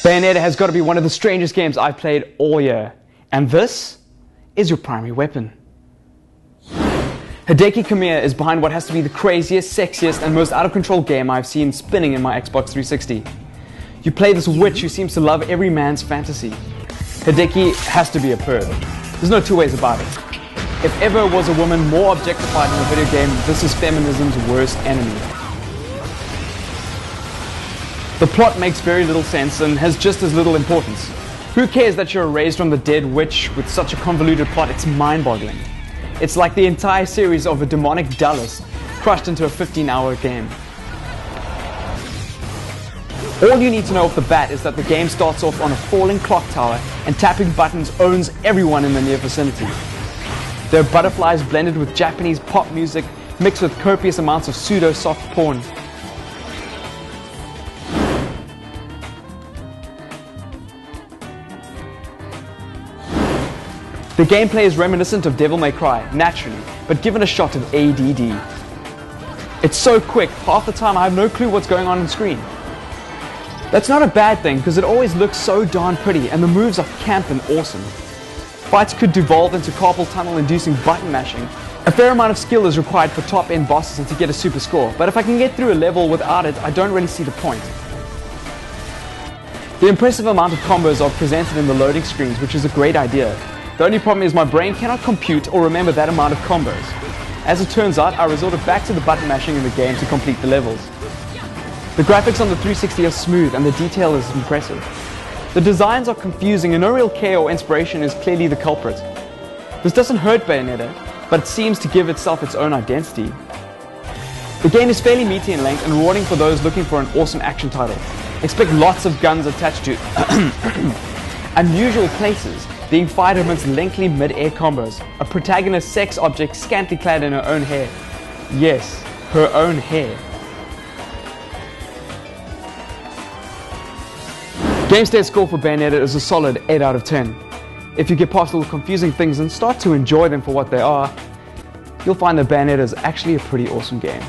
Bayonetta has got to be one of the strangest games I've played all year. And this is your primary weapon. Hideki Kamiya is behind what has to be the craziest, sexiest, and most out-of-control game I've seen spinning in my Xbox 360. You play this witch who seems to love every man's fantasy. Hideki has to be a perv. There's no two ways about it. If ever was a woman more objectified in a video game, this is feminism's worst enemy. The plot makes very little sense and has just as little importance. Who cares that you're raised from the dead witch with such a convoluted plot? It's mind-boggling. It's like the entire series of a demonic Dallas crushed into a 15-hour game. All you need to know off the bat is that the game starts off on a falling clock tower and tapping buttons owns everyone in the near vicinity. There are butterflies blended with Japanese pop music mixed with copious amounts of pseudo-soft porn. The gameplay is reminiscent of Devil May Cry, naturally, but given a shot of ADD. It's so quick, half the time I have no clue what's going on screen. That's not a bad thing, because it always looks so darn pretty, and the moves are camp and awesome. Fights could devolve into carpal tunnel inducing button mashing. A fair amount of skill is required for top end bosses and to get a super score, but if I can get through a level without it, I don't really see the point. The impressive amount of combos are presented in the loading screens, which is a great idea. The only problem is my brain cannot compute or remember that amount of combos. As it turns out, I resorted back to the button mashing in the game to complete the levels. The graphics on the 360 are smooth and the detail is impressive. The designs are confusing and no real care or inspiration is clearly the culprit. This doesn't hurt Bayonetta, but it seems to give itself its own identity. The game is fairly meaty in length and rewarding for those looking for an awesome action title. Expect lots of guns attached to unusual places, being fired amidst lengthy mid-air combos, a protagonist sex object scantily clad in her own hair. Yes, her own hair. GameState score for Bayonetta is a solid 8 out of 10. If you get past all the confusing things and start to enjoy them for what they are, you'll find that Bayonetta is actually a pretty awesome game.